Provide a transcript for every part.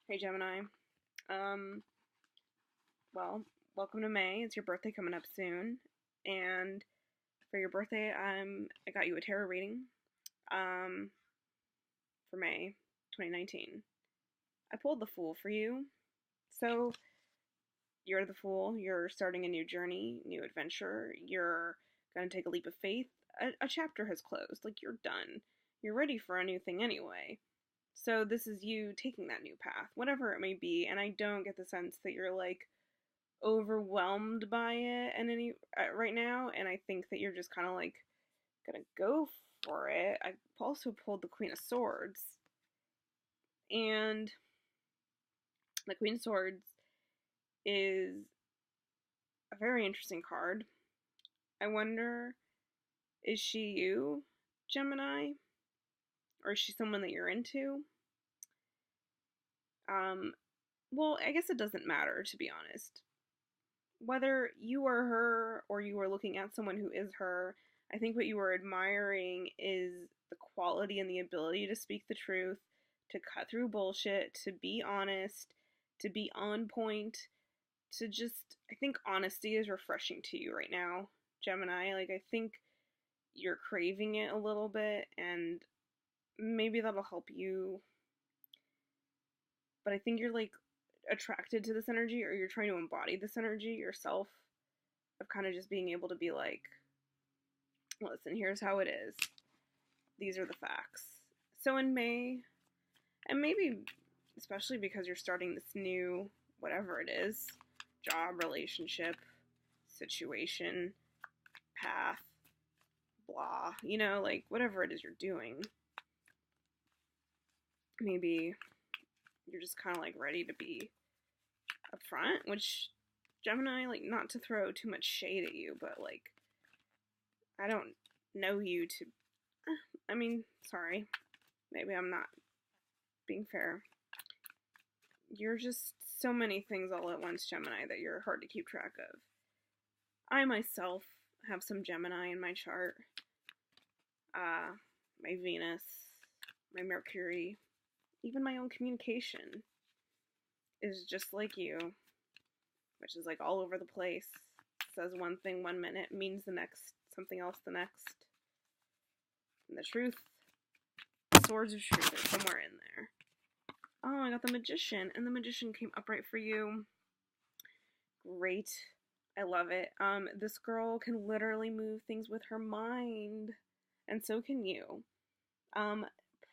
Hey Gemini. Um, well, welcome to May. It's your birthday coming up soon. And for your birthday, I got you a tarot reading. Um, for May 2019. I pulled the Fool for you. So you're the Fool. You're starting a new journey, new adventure. You're gonna take a leap of faith. A chapter has closed. Like you're done. You're ready for a new thing anyway. So this is you taking that new path, whatever it may be. And I don't get the sense that you're like overwhelmed by it and any right now, and I think that you're just kind of like gonna go for it. I also pulled the Queen of Swords, and the Queen of Swords is a very interesting card. I wonder, is she you, Gemini, or is she someone that you're into? Well, I guess it doesn't matter, to be honest. Whether you are her or you are looking at someone who is her, I think what you are admiring is the quality and the ability to speak the truth, to cut through bullshit, to be honest, to be on point, to just, I think honesty is refreshing to you right now, Gemini. Like, I think you're craving it a little bit, and maybe that'll help you. But I think you're like attracted to this energy, or you're trying to embody this energy yourself, of kind of just being able to be like, listen, here's how it is. These are the facts. So in May, and maybe especially because you're starting this new, whatever it is, job, relationship, situation, path, blah, like whatever it is you're doing, maybe you're just kind of like ready to be upfront, which Gemini, like, not to throw too much shade at you, but like, I don't know you to, I mean, sorry, maybe I'm not being fair. You're just so many things all at once, Gemini, that you're hard to keep track of. I myself have some Gemini in my chart. My Venus, my Mercury, even my own communication is just like you, which is like all over the place. Says one thing one minute, means the next, something else the next. And the truth, swords of truth are somewhere in there. Oh, I got the Magician, and the Magician came upright for you. Great. I love it. This girl can literally move things with her mind, and so can you.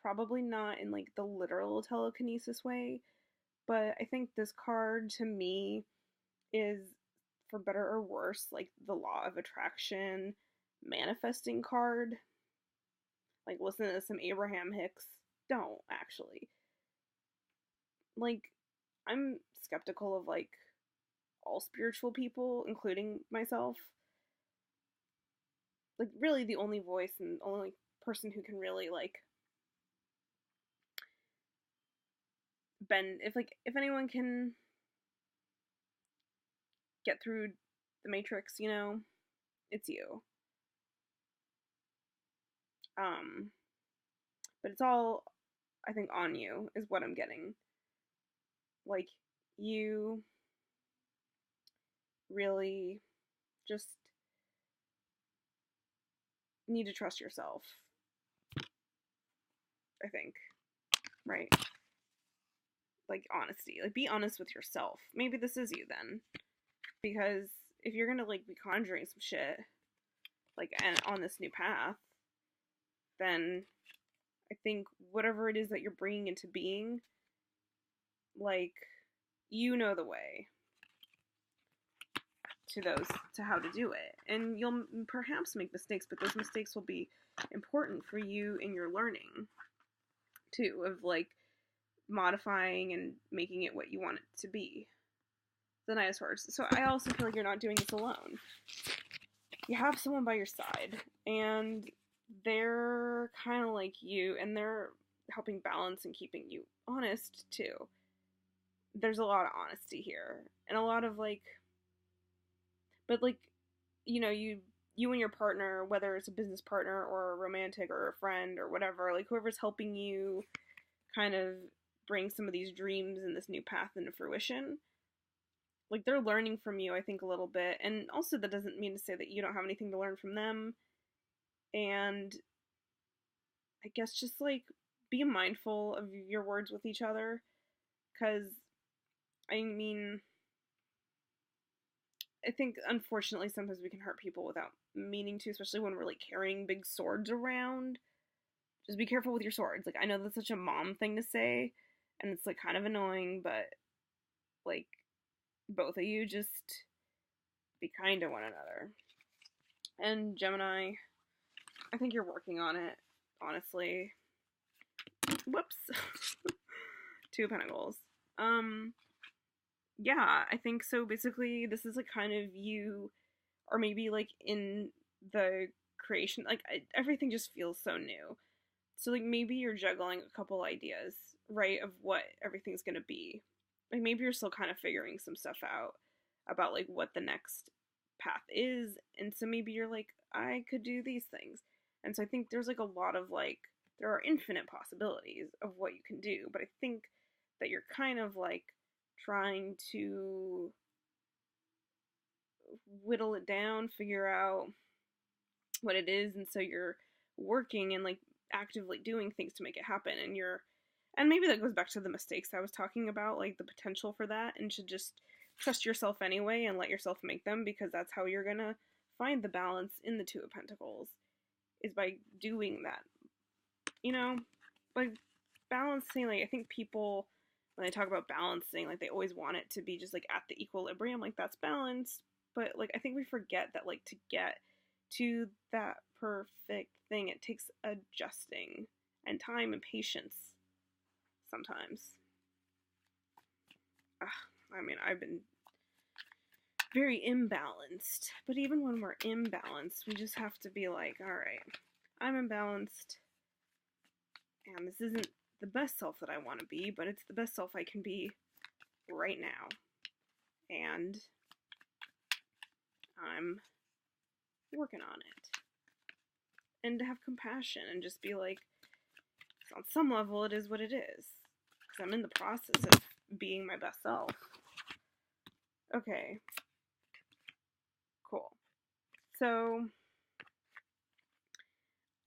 Probably not in like the literal telekinesis way, but I think this card to me is, for better or worse, like the law of attraction manifesting card. Like, listen to some Abraham Hicks. Don't, actually. Like, I'm skeptical of like all spiritual people, including myself. Like, really the only voice and only person who can really like bend, if anyone can get through the matrix, it's you. But it's all, I think, on you is what I'm getting. Like, you really just need to trust yourself, I think, right? Like, honesty. Like, be honest with yourself. Maybe this is you then. Because if you're gonna, like, be conjuring some shit, like, and on this new path, then I think whatever it is that you're bringing into being, like, you know the way to how to do it. And you'll perhaps make mistakes, but those mistakes will be important for you in your learning, too, of, like, modifying and making it what you want it to be. The Knight of Swords. So I also feel like you're not doing this alone. You have someone by your side, and they're kind of like you, and they're helping balance and keeping you honest, too. There's a lot of honesty here, and a lot of, like, but, like, you and your partner, whether it's a business partner or a romantic or a friend or whatever, like, whoever's helping you kind of bring some of these dreams and this new path into fruition. Like, they're learning from you, I think, a little bit. And also, that doesn't mean to say that you don't have anything to learn from them. And I guess just, like, be mindful of your words with each other. Because, I mean, I think, unfortunately, sometimes we can hurt people without meaning to, especially when we're, like, carrying big swords around. Just be careful with your swords. Like, I know that's such a mom thing to say, and it's, like, kind of annoying, but, like, both of you just be kind to one another. And Gemini, I think you're working on it, honestly. Whoops. Two of Pentacles. Yeah, I think so. Basically, this is like kind of you, or maybe like in the creation, like everything just feels so new. So like maybe you're juggling a couple ideas, right, of what everything's gonna be. Like maybe you're still kind of figuring some stuff out about like what the next path is, and so maybe you're like, I could do these things. And so I think there's like a lot of like, there are infinite possibilities of what you can do, but I think that you're kind of like trying to whittle it down, figure out what it is, and so you're working and like actively doing things to make it happen, and maybe that goes back to the mistakes I was talking about, like the potential for that, and should just trust yourself anyway and let yourself make them, because that's how you're gonna find the balance in the Two of Pentacles, is by doing that. You know, like balancing, like I think people, when they talk about balancing, like they always want it to be just like at the equilibrium, like that's balanced, but like I think we forget that like to get to that perfect thing, it takes adjusting and time and patience sometimes. I mean, I've been very imbalanced, but even when we're imbalanced, we just have to be like, all right, I'm imbalanced, and this isn't the best self that I want to be, but it's the best self I can be right now, and I'm working on it. And to have compassion and just be like, on some level it is what it is, because I'm in the process of being my best self. Okay, cool. So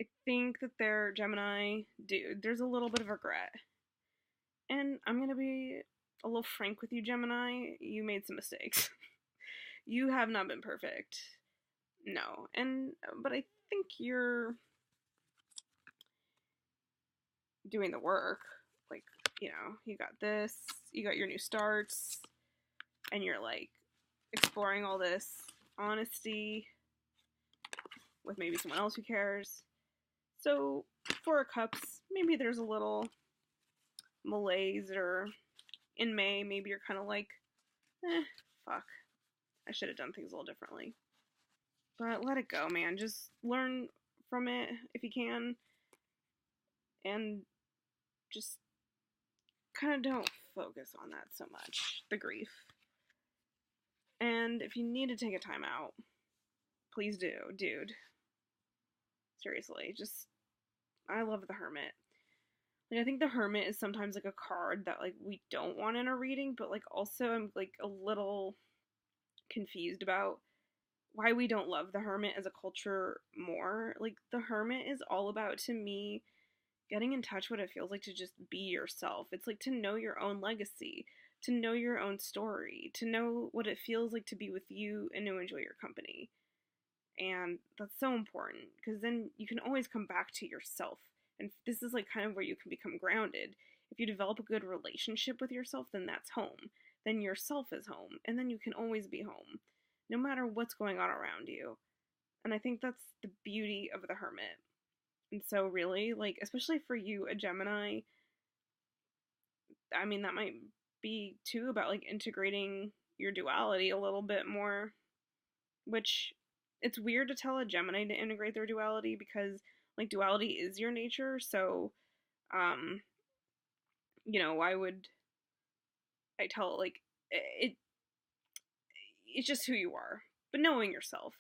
I think that their Gemini dude, there's a little bit of regret, and I'm gonna be a little frank with you, Gemini. You made some mistakes. You have not been perfect, no, but I think you're doing the work. Like, you know, you got this, you got your new starts, and you're like exploring all this honesty with maybe someone else who cares. So, Four of Cups, maybe there's a little malaise, or in May, maybe you're kind of like, fuck, I should have done things a little differently. But let it go, man. Just learn from it if you can, and just kind of don't focus on that so much, the grief. And if you need to take a time out, please do, dude. Seriously, just, I love the Hermit. Like, I think the Hermit is sometimes like a card that like we don't want in a reading, but like also I'm like a little confused about why we don't love the Hermit as a culture more. Like, the Hermit is all about, to me, getting in touch what it feels like to just be yourself. It's like to know your own legacy, to know your own story, to know what it feels like to be with you and to enjoy your company. And that's so important, because then you can always come back to yourself. And this is like kind of where you can become grounded. If you develop a good relationship with yourself, then that's home. Then yourself is home. And then you can always be home, no matter what's going on around you. And I think that's the beauty of the Hermit. And so really, like, especially for you, a Gemini, I mean, that might be too about like integrating your duality a little bit more, which it's weird to tell a Gemini to integrate their duality, because like duality is your nature. So, you know, why would I tell, like, it's just who you are. But knowing yourself,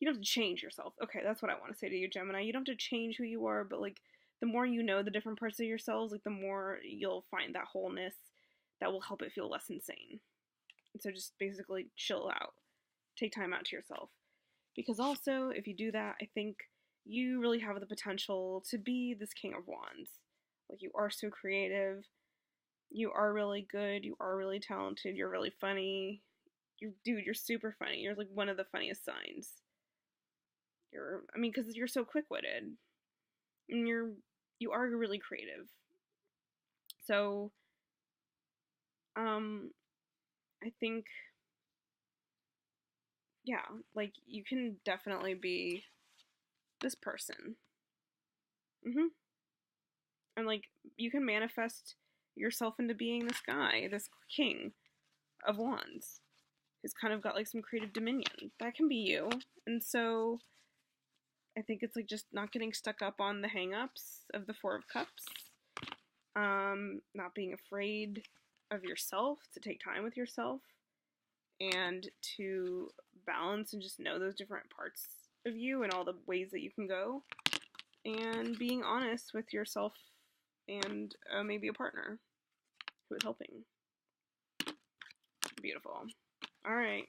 you don't have to change yourself. Okay, that's what I want to say to you, Gemini. You don't have to change who you are, but like the more you know the different parts of yourselves, like the more you'll find that wholeness that will help it feel less insane. And so just basically chill out. Take time out to yourself. Because also, if you do that, I think you really have the potential to be this King of Wands. Like, you are so creative. You are really good. You are really talented. You're really funny. Dude, you're super funny. You're like one of the funniest signs. Because you're so quick-witted. And you are really creative. So, I think, yeah, like, you can definitely be this person. And, like, you can manifest yourself into being this guy, this king of wands, who's kind of got, like, some creative dominion. That can be you. And so, I think it's, like, just not getting stuck up on the hang-ups of the Four of Cups. Not being afraid of yourself, to take time with yourself, and to balance and just know those different parts of you and all the ways that you can go, and being honest with yourself and maybe a partner who is helping. Beautiful. All right.